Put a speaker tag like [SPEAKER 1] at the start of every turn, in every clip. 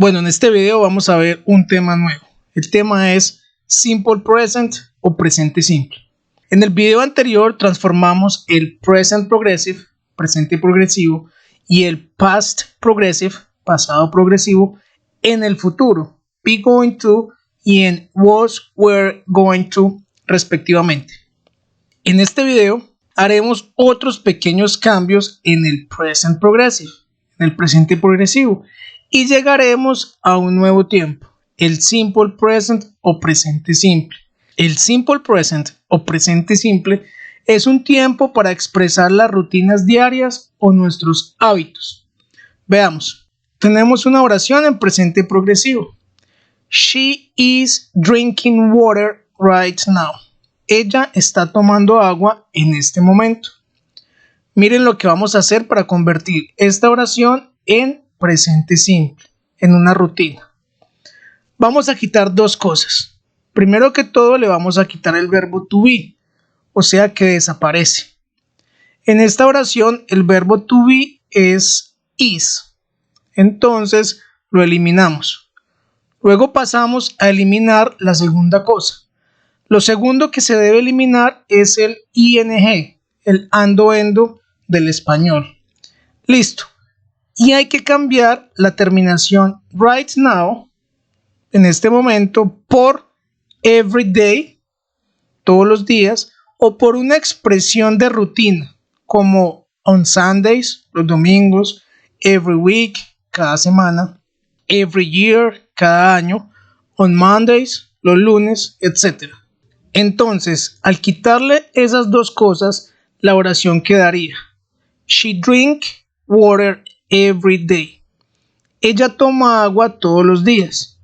[SPEAKER 1] Bueno, en este video vamos a ver un tema nuevo. El tema es Simple Present o presente simple. En el video anterior transformamos el Present Progressive, presente progresivo, y el Past Progressive, pasado progresivo, en el futuro, be going to, y en was, were, going to, respectivamente. En este video haremos otros pequeños cambios en el Present Progressive, en el presente progresivo, y llegaremos a un nuevo tiempo, el Simple Present o presente simple. El Simple Present o presente simple es un tiempo para expresar las rutinas diarias o nuestros hábitos. Veamos, tenemos una oración en presente progresivo. She is drinking water right now. Ella está tomando agua en este momento. Miren lo que vamos a hacer para convertir esta oración en presente simple, en una rutina. Vamos a quitar dos cosas. Primero que todo le vamos a quitar el verbo to be, o sea que desaparece. En esta oración el verbo to be es is, entonces lo eliminamos. Luego pasamos a eliminar la segunda cosa. Lo segundo que se debe eliminar es el ing, el ando endo del español. Listo. Y hay que cambiar la terminación right now, en este momento, por every day, todos los días, o por una expresión de rutina, como on Sundays, los domingos, every week, cada semana, every year, cada año, on Mondays, los lunes, etc. Entonces, al quitarle esas dos cosas, la oración quedaría: She drink water every day. Ella toma agua todos los días.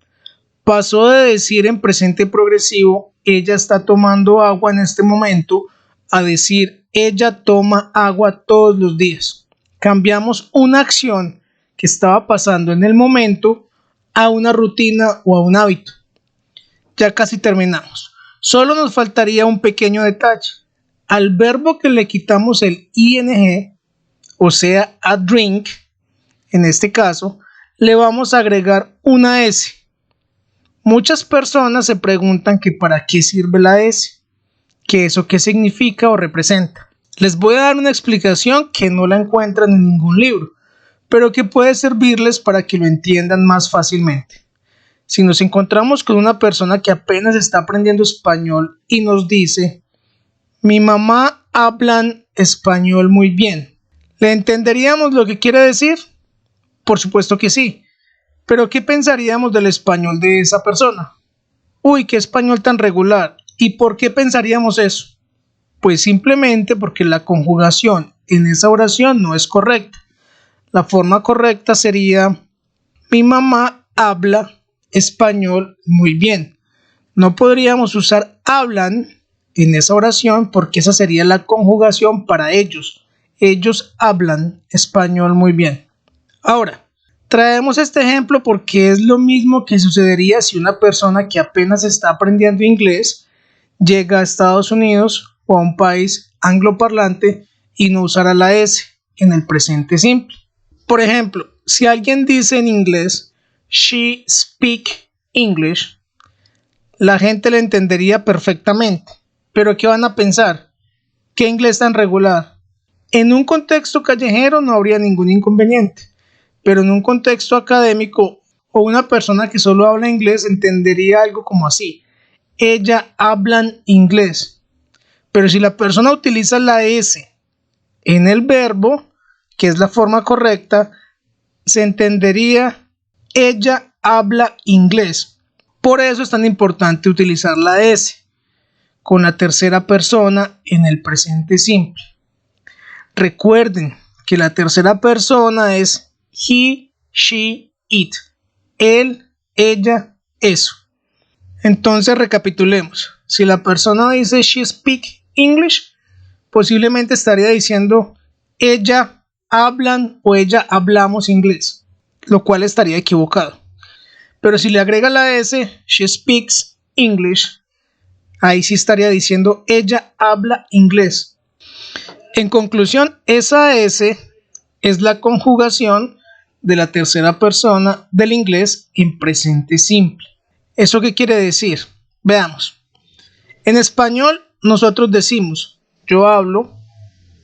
[SPEAKER 1] Pasó de decir en presente progresivo, ella está tomando agua en este momento, a decir, ella toma agua todos los días. Cambiamos una acción que estaba pasando en el momento a una rutina o a un hábito. Ya casi terminamos. Solo nos faltaría un pequeño detalle. Al verbo que le quitamos el ing, o sea, a drink, en este caso, le vamos a agregar una S. Muchas personas se preguntan que para qué sirve la S, que eso qué significa o representa. Les voy a dar una explicación que no la encuentran en ningún libro, pero que puede servirles para que lo entiendan más fácilmente. Si nos encontramos con una persona que apenas está aprendiendo español y nos dice, mi mamá habla español muy bien, ¿le entenderíamos lo que quiere decir? Por supuesto que sí, pero ¿qué pensaríamos del español de esa persona? Uy, qué español tan regular. ¿Y por qué pensaríamos eso? Pues simplemente porque la conjugación en esa oración no es correcta. La forma correcta sería, mi mamá habla español muy bien. No podríamos usar hablan en esa oración porque esa sería la conjugación para ellos. Ellos hablan español muy bien. Ahora, traemos este ejemplo porque es lo mismo que sucedería si una persona que apenas está aprendiendo inglés llega a Estados Unidos o a un país angloparlante y no usara la S en el presente simple. Por ejemplo, si alguien dice en inglés, she speak English, la gente le entendería perfectamente. Pero ¿qué van a pensar? ¿Qué inglés tan regular? En un contexto callejero no habría ningún inconveniente. Pero en un contexto académico o una persona que solo habla inglés entendería algo como así. Ella habla inglés. Pero si la persona utiliza la S en el verbo, que es la forma correcta, se entendería ella habla inglés. Por eso es tan importante utilizar la S con la tercera persona en el presente simple. Recuerden que la tercera persona es he, she, it. Él, ella, eso. Entonces recapitulemos. Si la persona dice she speak English, posiblemente estaría diciendo ella hablan o ella hablamos inglés, lo cual estaría equivocado. Pero si le agrega la S, she speaks English, ahí sí estaría diciendo ella habla inglés. En conclusión, esa S es la conjugación de la tercera persona del inglés en presente simple. ¿Eso qué quiere decir? Veamos. En español nosotros decimos yo hablo,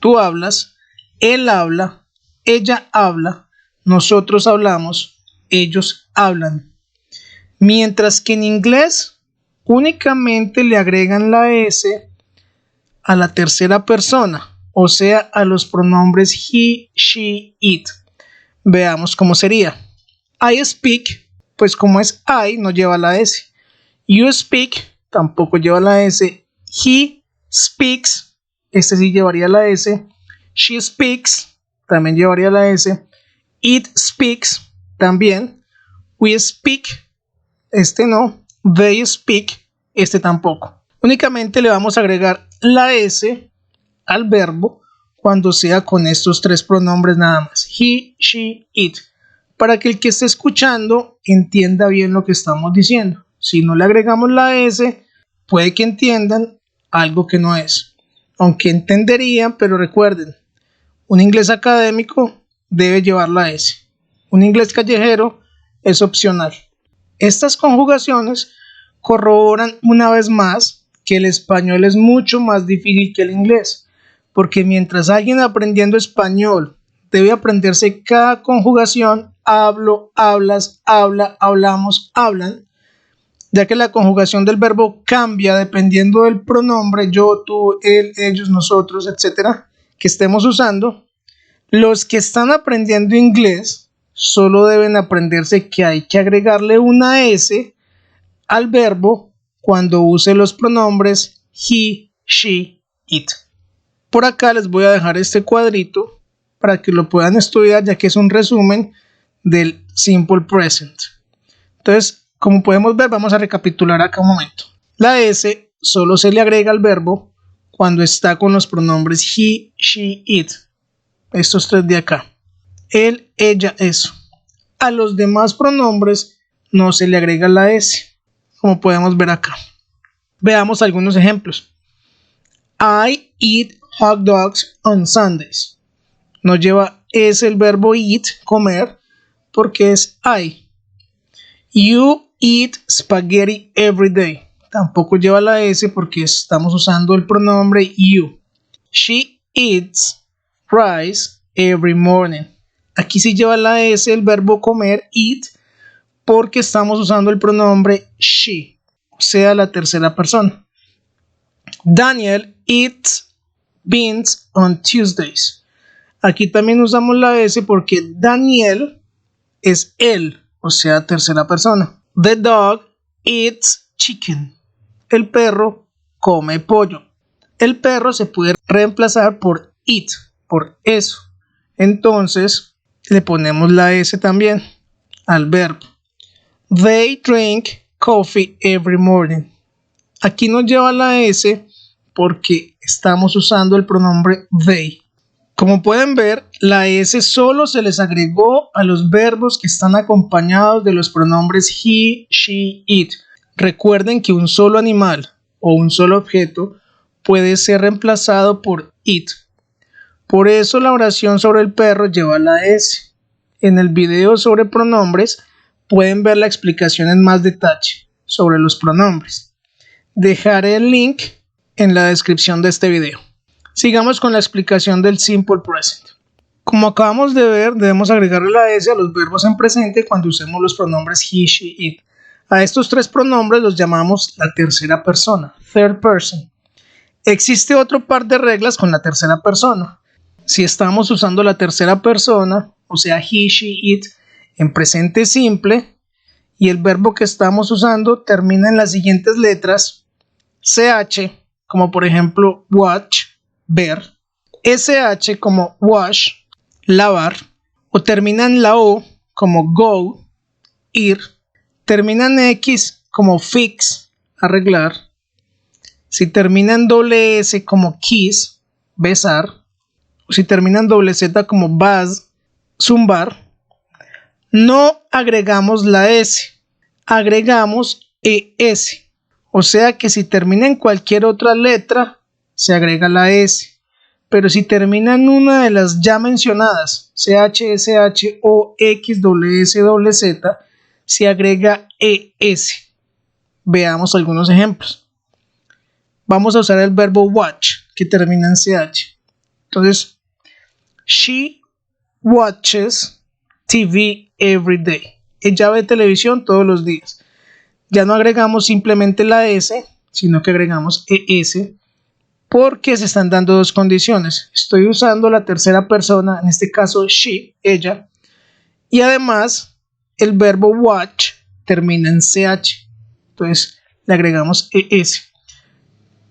[SPEAKER 1] tú hablas, él habla, ella habla, nosotros hablamos, ellos hablan. Mientras que en inglés únicamente le agregan la S a la tercera persona, o sea, a los pronombres he, she, it. Veamos cómo sería. I speak, pues como es I, no lleva la S. You speak, tampoco lleva la S. He speaks, este sí llevaría la S. She speaks, también llevaría la S. It speaks, también. We speak, este no. They speak, este tampoco. Únicamente le vamos a agregar la S al verbo cuando sea con estos tres pronombres nada más. He, she, it. Para que el que esté escuchando entienda bien lo que estamos diciendo. Si no le agregamos la S, puede que entiendan algo que no es. Aunque entenderían, pero recuerden, un inglés académico debe llevar la S. Un inglés callejero es opcional. Estas conjugaciones corroboran una vez más que el español es mucho más difícil que el inglés, porque mientras alguien aprendiendo español debe aprenderse cada conjugación, hablo, hablas, habla, hablamos, hablan, ya que la conjugación del verbo cambia dependiendo del pronombre yo, tú, él, ellos, nosotros, etcétera, que estemos usando. Los que están aprendiendo inglés solo deben aprenderse que hay que agregarle una S al verbo cuando use los pronombres he, she, it. Por acá les voy a dejar este cuadrito para que lo puedan estudiar, ya que es un resumen del Simple Present. Entonces, como podemos ver, vamos a recapitular acá un momento. La S solo se le agrega al verbo cuando está con los pronombres he, she, it. Estos tres de acá. Él, ella, eso. A los demás pronombres no se le agrega la S, como podemos ver acá. Veamos algunos ejemplos. I eat hot dogs on Sundays. No lleva S el verbo eat, comer, porque es I. You eat spaghetti every day. Tampoco lleva la S porque estamos usando el pronombre you. She eats rice every morning. Aquí sí lleva la S el verbo comer, eat, porque estamos usando el pronombre she, o sea, la tercera persona. Daniel eats beans on Tuesdays. Aquí también usamos la S porque Daniel es él, o sea, tercera persona. The dog eats chicken. El perro come pollo. El perro se puede reemplazar por eat, por eso. Entonces, le ponemos la S también al verbo. They drink coffee every morning. Aquí nos lleva la S porque estamos usando el pronombre they. Como pueden ver, la S solo se les agregó a los verbos que están acompañados de los pronombres he, she, it. Recuerden que un solo animal o un solo objeto puede ser reemplazado por it. Por eso la oración sobre el perro lleva la S. En el video sobre pronombres pueden ver la explicación en más detalle sobre los pronombres. Dejaré el link en la descripción de este video. Sigamos con la explicación del Simple Present. Como acabamos de ver, debemos agregarle la S a los verbos en presente cuando usemos los pronombres he, she, it. A estos tres pronombres los llamamos la tercera persona, third person. Existe otro par de reglas con la tercera persona. Si estamos usando la tercera persona, o sea, he, she, it, en presente simple, y el verbo que estamos usando termina en las siguientes letras, CH, como por ejemplo watch, ver, SH como wash, lavar, o termina en la O como go, ir, termina en X como fix, arreglar, si termina en doble S como kiss, besar, o si termina en doble Z como buzz, zumbar, no agregamos la S, agregamos ES. O sea que si termina en cualquier otra letra, se agrega la S. Pero si termina en una de las ya mencionadas, CH, SH o X, S, Z, se agrega ES. Veamos algunos ejemplos. Vamos a usar el verbo watch, que termina en CH. Entonces, she watches TV every day. Ella ve televisión todos los días. Ya no agregamos simplemente la S, sino que agregamos ES, porque se están dando dos condiciones. Estoy usando la tercera persona, en este caso she, ella, y además el verbo watch termina en CH. Entonces le agregamos ES.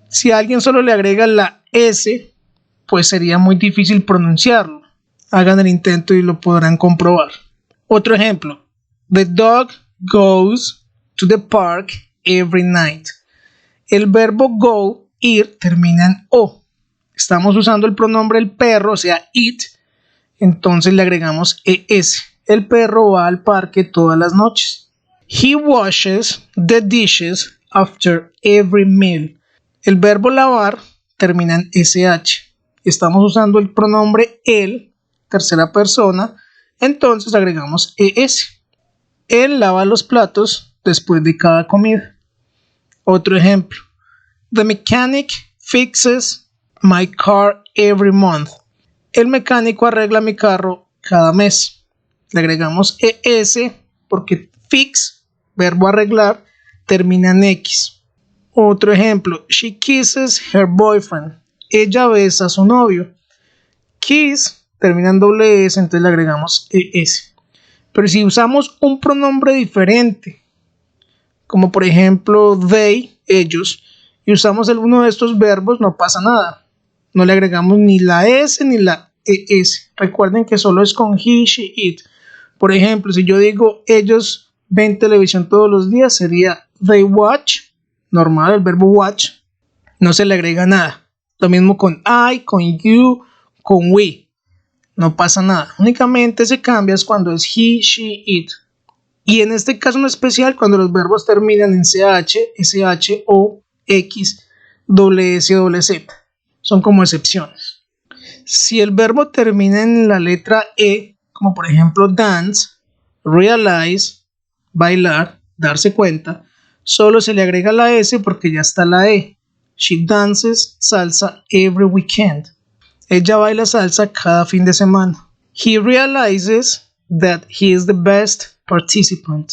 [SPEAKER 1] Si a alguien solo le agrega la S, pues sería muy difícil pronunciarlo. Hagan el intento y lo podrán comprobar. Otro ejemplo. The dog goes to the park every night. El verbo go, ir, termina en O. Estamos usando el pronombre el perro, o sea, it. Entonces le agregamos ES. El perro va al parque todas las noches. He washes the dishes after every meal. El verbo lavar termina en SH. Estamos usando el pronombre él, tercera persona, entonces agregamos ES. Él lava los platos después de cada comida. Otro ejemplo. The mechanic fixes my car every month. El mecánico arregla mi carro cada mes. Le agregamos ES porque fix, verbo arreglar, termina en X. Otro ejemplo. She kisses her boyfriend. Ella besa a su novio. Kiss termina en S, entonces le agregamos ES. Pero si usamos un pronombre diferente, como por ejemplo they, ellos, y usamos alguno de estos verbos, no pasa nada. No le agregamos ni la S ni la ES. Recuerden que solo es con he, she, it. Por ejemplo, si yo digo ellos ven televisión todos los días, sería they watch, normal, el verbo watch, no se le agrega nada. Lo mismo con I, con you, con we. No pasa nada. Únicamente se cambia es cuando es he, she, it. Y en este caso en especial, cuando los verbos terminan en CH, SH o X, S, Z. Son como excepciones. Si el verbo termina en la letra E, como por ejemplo dance, realize, bailar, darse cuenta, solo se le agrega la S porque ya está la E. She dances salsa every weekend. Ella baila salsa cada fin de semana. He realizes that he is the best participant.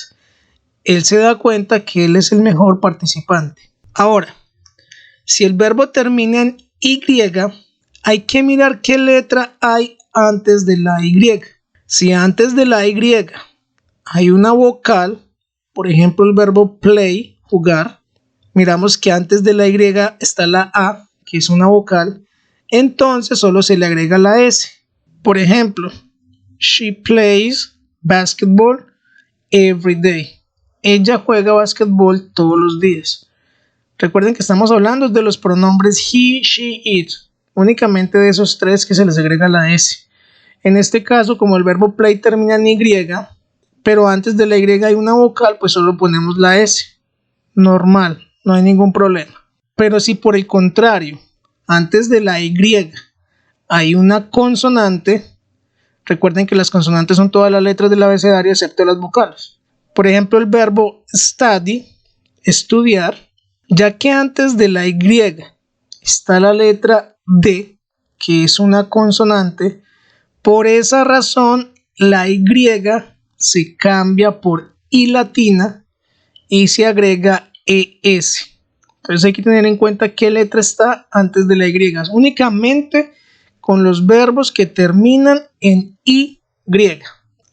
[SPEAKER 1] Él se da cuenta que él es el mejor participante. Ahora, si el verbo termina en Y, hay que mirar qué letra hay antes de la Y. Si antes de la Y hay una vocal, por ejemplo el verbo play, jugar, miramos que antes de la Y está la A, que es una vocal, entonces solo se le agrega la S. Por ejemplo, she plays basketball every day. Ella juega basketball todos los días. Recuerden que estamos hablando de los pronombres he, she, it. Únicamente de esos tres que se les agrega la S. En este caso, como el verbo play termina en Y, pero antes de la Y hay una vocal, pues solo ponemos la S. Normal, no hay ningún problema. Pero si por el contrario, antes de la Y hay una consonante, recuerden que las consonantes son todas las letras del abecedario excepto las vocales. Por ejemplo, el verbo study, estudiar, ya que antes de la Y está la letra D, que es una consonante, por esa razón la Y se cambia por I latina y se agrega ES. Entonces hay que tener en cuenta qué letra está antes de la Y. Únicamente con los verbos que terminan en Y.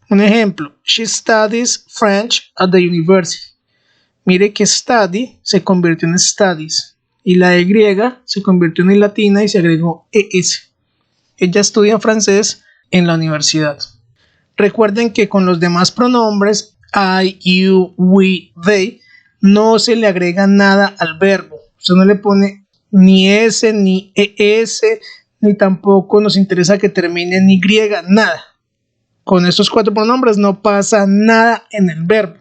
[SPEAKER 1] Un ejemplo, she studies French at the university. Mire que study se convirtió en studies y la Y se convirtió en I latina y se agregó ES. Ella estudia francés en la universidad. Recuerden que con los demás pronombres I, you, we, they no se le agrega nada al verbo. Usted no le pone ni S, ni ES, ni tampoco nos interesa que termine en Y, nada. Con estos cuatro pronombres no pasa nada en el verbo.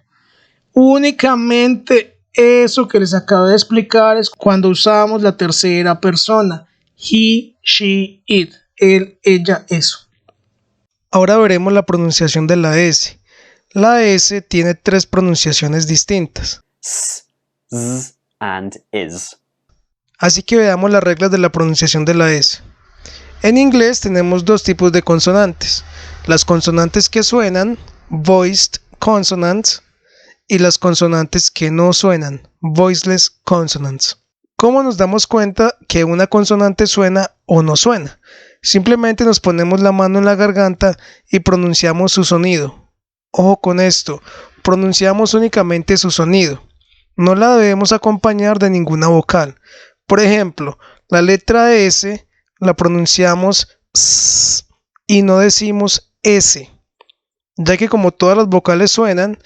[SPEAKER 1] Únicamente eso que les acabo de explicar es cuando usamos la tercera persona. he, she, it, él, ella, eso. Ahora veremos la pronunciación de la S. La S tiene 3 pronunciaciones distintas.
[SPEAKER 2] S, z, and is.
[SPEAKER 1] Así que veamos las reglas de la pronunciación de la S. En inglés tenemos 2 tipos de consonantes. Las consonantes que suenan, voiced consonants, y las consonantes que no suenan, voiceless consonants. ¿Cómo nos damos cuenta que una consonante suena o no suena? Simplemente nos ponemos la mano en la garganta y pronunciamos su sonido. Ojo con esto, pronunciamos únicamente su sonido. No la debemos acompañar de ninguna vocal. Por ejemplo, la letra S la pronunciamos S y no decimos S, ya que como todas las vocales suenan,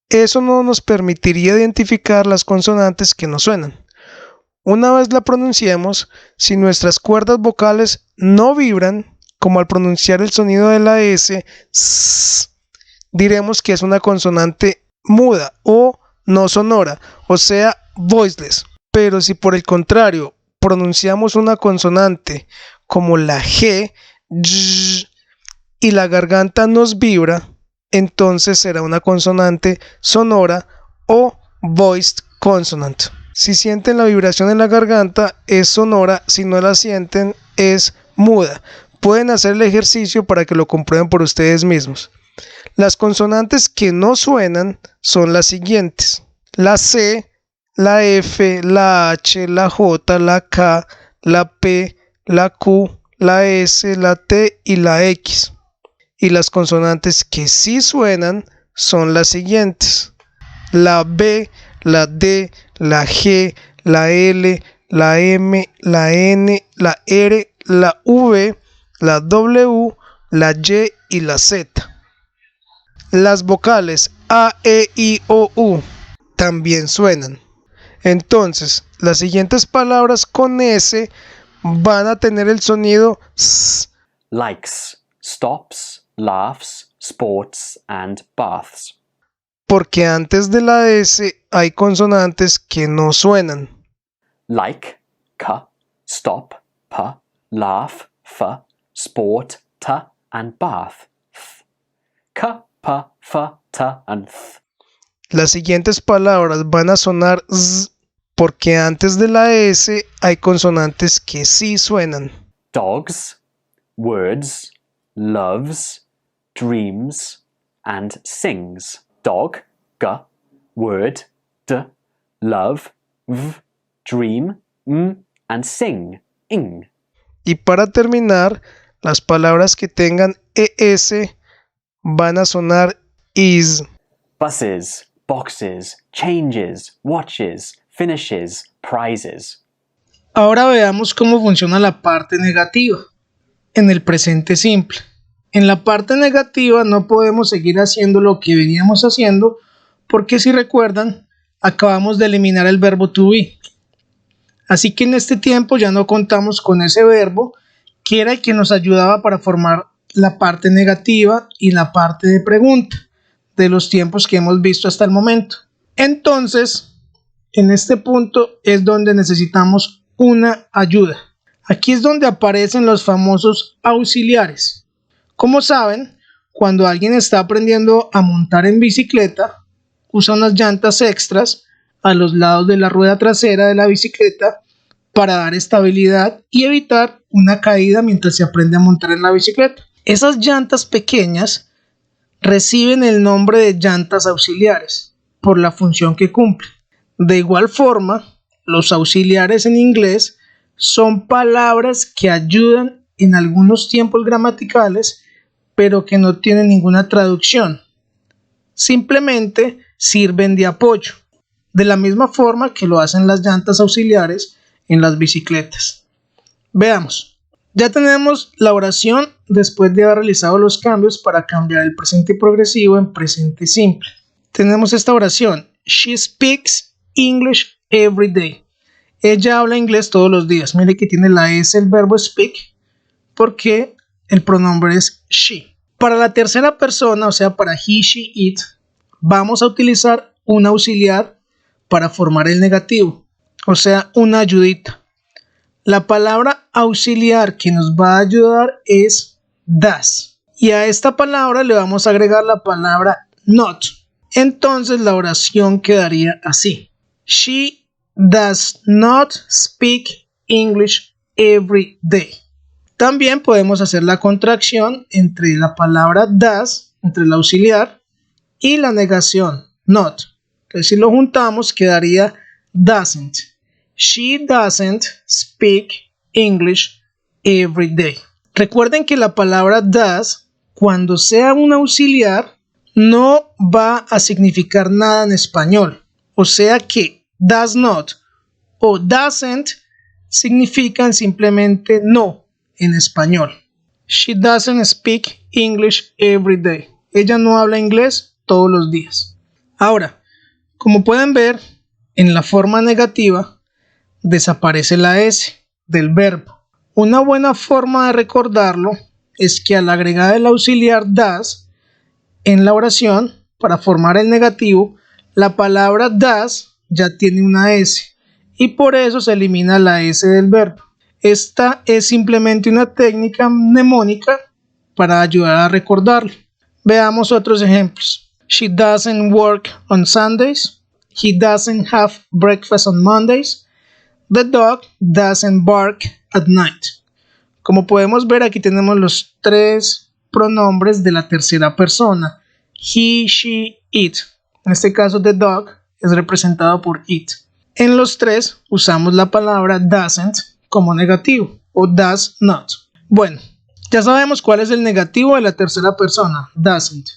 [SPEAKER 1] eso no nos permitiría identificar las consonantes que no suenan. Una vez la pronunciemos, si nuestras cuerdas vocales no vibran, como al pronunciar el sonido de la S, diremos que es una consonante muda o no sonora, o sea, voiceless. Pero si por el contrario pronunciamos una consonante como la G, y la garganta nos vibra, entonces será una consonante sonora o voiced consonant. Si sienten la vibración en la garganta, es sonora. Si no la sienten, es muda. Pueden hacer el ejercicio para que lo comprueben por ustedes mismos. Las consonantes que no suenan son las siguientes: la C, la F, la H, la J, la K, la P, la Q, la S, la T y la X. Y las consonantes que sí suenan son las siguientes: la B, la D, la G, la L, la M, la N, la R, la V, la W, la Y y la Z. Las vocales A, E, I, O, U también suenan. Entonces, las siguientes palabras con S van a tener el sonido S.
[SPEAKER 2] Likes, stops, laughs, sports, and baths.
[SPEAKER 1] Porque antes de la S hay consonantes que no suenan.
[SPEAKER 2] Like, k, stop, p, laugh, f, sport, t, and bath, th. K, p, f, t, and th.
[SPEAKER 1] Las siguientes palabras van a sonar Z porque antes de la S hay consonantes que sí suenan.
[SPEAKER 2] Dogs, words, loves, dreams, and sings. Dog, g, word, d, love, v, dream, and sing, ing.
[SPEAKER 1] Y para terminar, las palabras que tengan ES van a sonar is.
[SPEAKER 2] Buses, boxes, changes, watches, finishes, prizes.
[SPEAKER 1] Ahora veamos cómo funciona la parte negativa en el presente simple. En la parte negativa no podemos seguir haciendo lo que veníamos haciendo porque, si recuerdan, acabamos de eliminar el verbo to be. Así que en este tiempo ya no contamos con ese verbo que era el que nos ayudaba para formar la parte negativa y la parte de pregunta de los tiempos que hemos visto hasta el momento. Entonces, en este punto es donde necesitamos una ayuda. Aquí es donde aparecen los famosos auxiliares. Como saben, cuando alguien está aprendiendo a montar en bicicleta, usa unas llantas extras a los lados de la rueda trasera de la bicicleta para dar estabilidad y evitar una caída mientras se aprende a montar en la bicicleta. Esas llantas pequeñas reciben el nombre de llantas auxiliares por la función que cumplen. De igual forma, los auxiliares en inglés son palabras que ayudan en algunos tiempos gramaticales, pero que no tienen ninguna traducción. Simplemente sirven de apoyo, de la misma forma que lo hacen las llantas auxiliares en las bicicletas. Veamos. Ya tenemos la oración después de haber realizado los cambios para cambiar el presente progresivo en presente simple. Tenemos esta oración: She speaks English every day. Ella habla inglés todos los días. Mire que tiene la S el verbo speak porque el pronombre es she. Para la tercera persona, o sea, para he, she, it, vamos a utilizar un auxiliar para formar el negativo, o sea, una ayudita. La palabra auxiliar que nos va a ayudar es does. Y a esta palabra le vamos a agregar la palabra not. Entonces la oración quedaría así. She does not speak English every day. También podemos hacer la contracción entre la palabra does, entre el auxiliar, y la negación not. Entonces si lo juntamos quedaría doesn't. She doesn't speak English every day. Recuerden que la palabra does, cuando sea un auxiliar, no va a significar nada en español. O sea que does not o doesn't significan simplemente no en español. She doesn't speak English every day. Ella no habla inglés todos los días. Ahora, como pueden ver, en la forma negativa desaparece la S del verbo. Una buena forma de recordarlo es que al agregar el auxiliar does en la oración para formar el negativo, la palabra does ya tiene una S y por eso se elimina la S del verbo. Esta es simplemente una técnica mnemónica para ayudar a recordarlo. Veamos otros ejemplos. She doesn't work on Sundays. He doesn't have breakfast on Mondays. The dog doesn't bark at night. Como podemos ver, aquí tenemos los tres pronombres de la tercera persona. He, she, it. En este caso, the dog es representado por it. En los tres usamos la palabra doesn't como negativo o does not. Bueno, ya sabemos cuál es el negativo de la tercera persona, doesn't.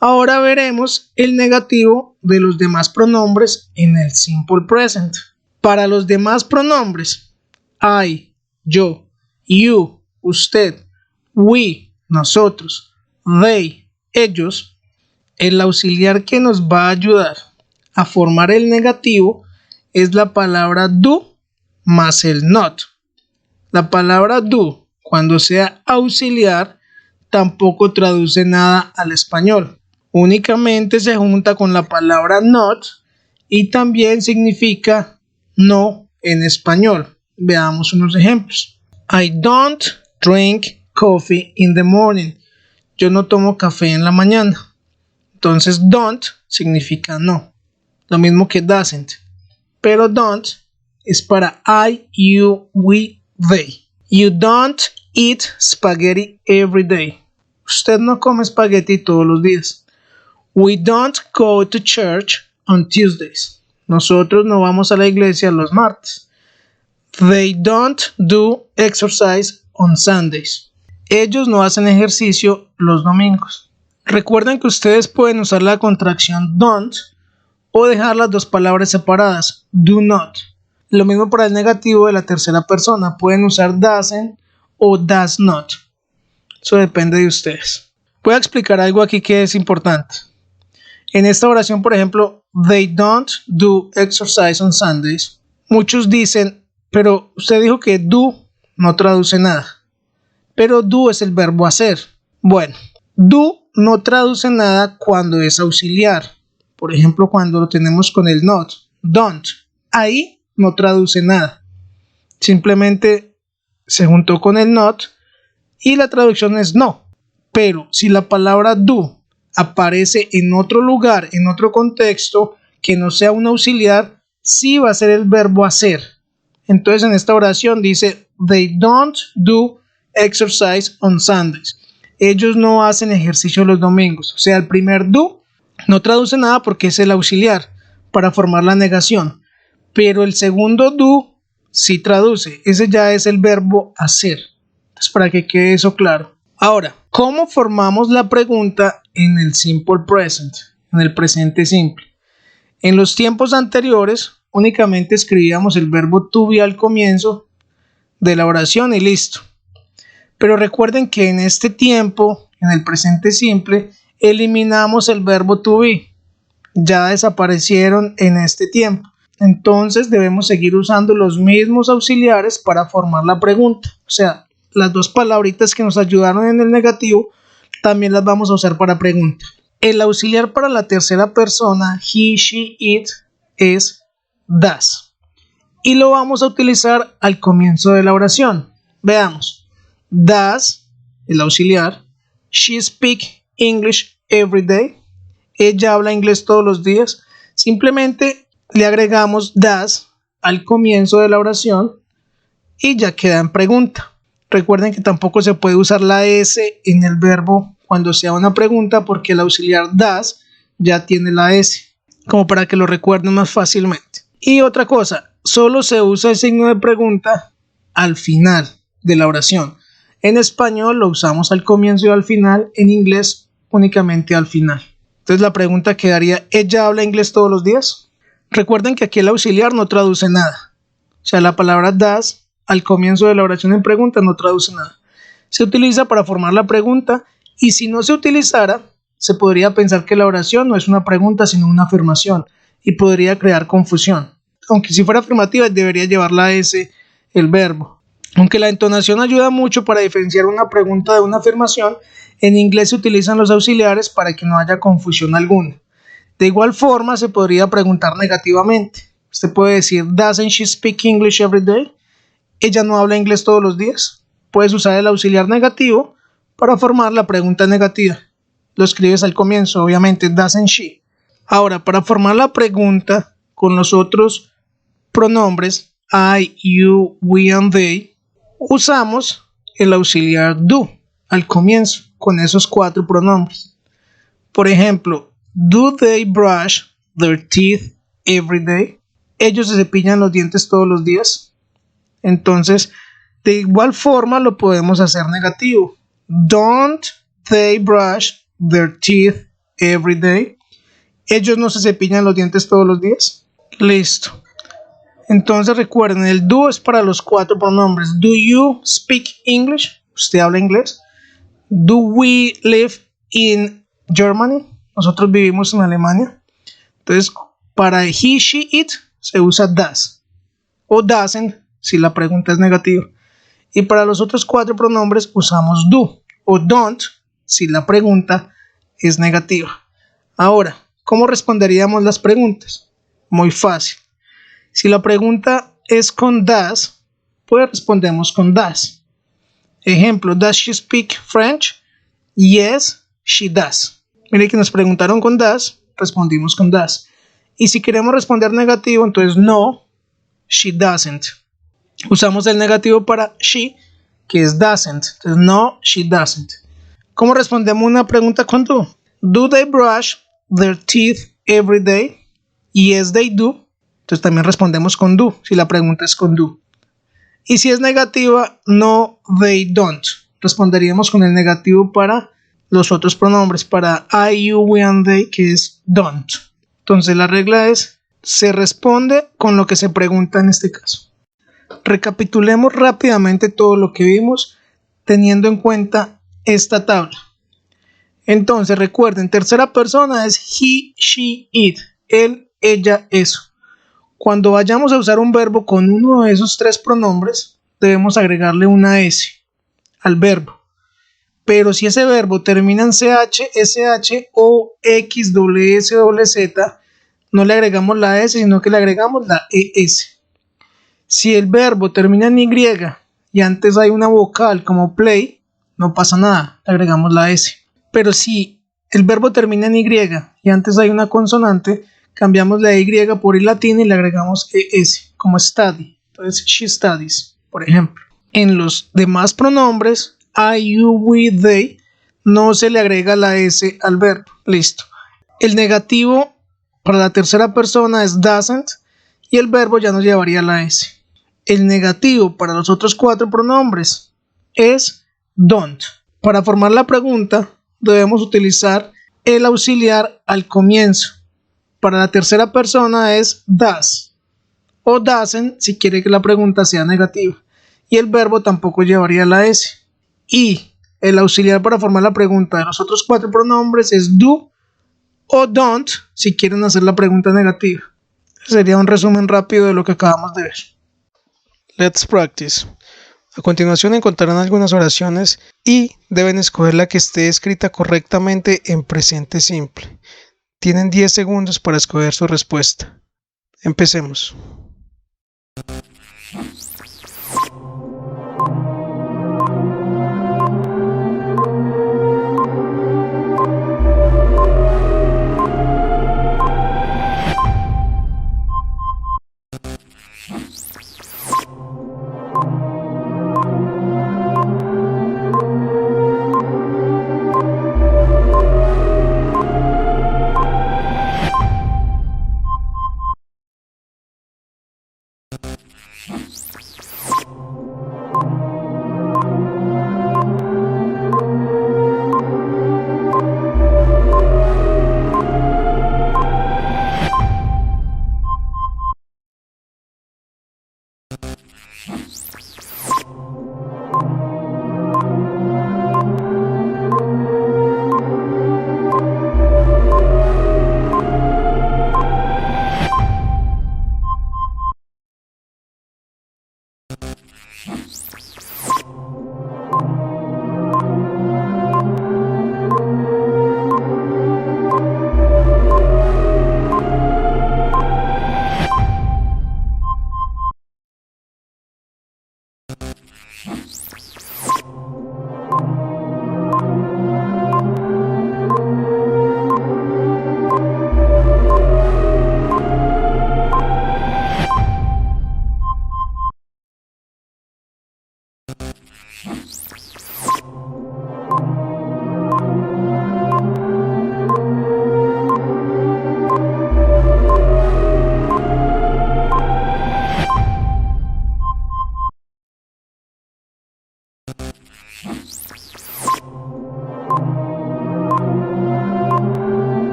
[SPEAKER 1] Ahora veremos el negativo de los demás pronombres en el simple present. Para los demás pronombres, I, yo, you, usted, we, nosotros, they, ellos, el auxiliar que nos va a ayudar a formar el negativo es la palabra do más el not. La palabra do, cuando sea auxiliar, tampoco traduce nada al español. Únicamente se junta con la palabra not y también significa no en español. Veamos unos ejemplos. I don't drink coffee in the morning. Yo no tomo café en la mañana. Entonces don't significa no. Lo mismo que doesn't. Pero don't es para I, you, we, they. You don't eat spaghetti every day. Usted no come espagueti todos los días. We don't go to church on Tuesdays. Nosotros no vamos a la iglesia los martes. They don't do exercise on Sundays. Ellos no hacen ejercicio los domingos. Recuerden que ustedes pueden usar la contracción don't o dejar las dos palabras separadas, do not. Lo mismo para el negativo de la tercera persona. Pueden usar doesn't o does not. Eso depende de ustedes. Voy a explicar algo aquí que es importante. En esta oración, por ejemplo, they don't do exercise on Sundays. Muchos dicen, pero usted dijo que do no traduce nada. Pero do es el verbo hacer. Bueno, do no traduce nada cuando es auxiliar. Por ejemplo, cuando lo tenemos con el not, don't. Ahí no traduce nada. Simplemente se juntó con el not y la traducción es no. Pero si la palabra do aparece en otro lugar, en otro contexto, que no sea un auxiliar, sí va a ser el verbo hacer. Entonces en esta oración dice, they don't do exercise on Sundays. Ellos no hacen ejercicio los domingos. O sea, el primer do no traduce nada porque es el auxiliar para formar la negación. Pero el segundo do sí traduce. Ese ya es el verbo hacer. Entonces para que quede eso claro. Ahora, ¿cómo formamos la pregunta en el simple present, en el presente simple? En los tiempos anteriores únicamente escribíamos el verbo to be al comienzo de la oración y listo. Pero recuerden que en este tiempo, en el presente simple, eliminamos el verbo to be. Ya desaparecieron en este tiempo. Entonces debemos seguir usando los mismos auxiliares para formar la pregunta. O sea, las dos palabritas que nos ayudaron en el negativo también las vamos a usar para pregunta. El auxiliar para la tercera persona, he, she, it, es does. y lo vamos a utilizar al comienzo de la oración. Veamos. Does, el auxiliar, she speak English every day? Ella habla inglés todos los días. Simplemente le agregamos does al comienzo de la oración y ya queda en pregunta. Recuerden que tampoco se puede usar la S en el verbo cuando sea una pregunta porque el auxiliar does ya tiene la S, como para que lo recuerden más fácilmente. Y otra cosa, solo se usa el signo de pregunta al final de la oración. En español lo usamos al comienzo y al final, en inglés únicamente al final. Entonces la pregunta quedaría, ¿ella habla inglés todos los días? Recuerden que aquí el auxiliar no traduce nada. O sea, la palabra does al comienzo de la oración en pregunta no traduce nada. Se utiliza para formar la pregunta y si no se utilizara, se podría pensar que la oración no es una pregunta sino una afirmación y podría crear confusión. Aunque si fuera afirmativa debería llevar la S el verbo. Aunque la entonación ayuda mucho para diferenciar una pregunta de una afirmación, en inglés se utilizan los auxiliares para que no haya confusión alguna. De igual forma se podría preguntar negativamente. Usted puede decir, ¿Doesn't she speak English every day? ¿Ella no habla inglés todos los días? Puedes usar el auxiliar negativo para formar la pregunta negativa. Lo escribes al comienzo, obviamente, doesn't she. Ahora, para formar la pregunta con los otros pronombres, I, you, we and they, usamos el auxiliar do al comienzo con esos 4 pronombres. Por ejemplo, do they brush their teeth every day? ¿Ellos se cepillan los dientes todos los días? Entonces, de igual forma lo podemos hacer negativo. Don't they brush their teeth every day? ¿Ellos no se cepillan los dientes todos los días? Listo. Entonces recuerden, el do es para los 4 pronombres. Do you speak English? ¿Usted habla inglés? Do we live in Germany? Nosotros vivimos en Alemania. Entonces, para he, she, it se usa does o doesn't si la pregunta es negativa. Y para los otros 4 pronombres usamos do o don't si la pregunta es negativa. Ahora, ¿cómo responderíamos las preguntas? Muy fácil. Si la pregunta es con does, pues respondemos con does. Ejemplo, ¿does she speak French? Yes, she does. Mire que nos preguntaron con does, respondimos con does. Y si queremos responder negativo, entonces no, she doesn't. Usamos el negativo para she, que es doesn't. Entonces no, she doesn't. ¿Cómo respondemos una pregunta con do? Do they brush their teeth every day? Yes, they do. Entonces también respondemos con do, si la pregunta es con do. Y si es negativa, no, they don't. Responderíamos con el negativo para los otros pronombres, para I, you, we and they, que es don't. Entonces la regla es, se responde con lo que se pregunta en este caso. Recapitulemos rápidamente todo lo que vimos teniendo en cuenta esta tabla. Entonces recuerden, tercera persona es he, she, it, él, ella, eso. Cuando vayamos a usar un verbo con uno de esos 3 pronombres, debemos agregarle una S al verbo. Pero si ese verbo termina en CH, SH o X, S, Z, no le agregamos la S, sino que le agregamos la ES. Si el verbo termina en Y y antes hay una vocal como play, no pasa nada, le agregamos la S. Pero si el verbo termina en Y y antes hay una consonante, cambiamos la Y por I latina y le agregamos ES, como study. Entonces, she studies, por ejemplo. En los demás pronombres, I, you, we, they, no se le agrega la S al verbo. Listo. El negativo para la tercera persona es doesn't y el verbo ya nos llevaría la S. El negativo para los otros 4 pronombres es don't. Para formar la pregunta, debemos utilizar el auxiliar al comienzo. Para la tercera persona es does o doesn't si quiere que la pregunta sea negativa. Y el verbo tampoco llevaría la S. Y el auxiliar para formar la pregunta de los otros 4 pronombres es do o don't si quieren hacer la pregunta negativa. Sería un resumen rápido de lo que acabamos de ver. Let's practice. A continuación encontrarán algunas oraciones y deben escoger la que esté escrita correctamente en presente simple. Tienen 10 segundos para escoger su respuesta. Empecemos.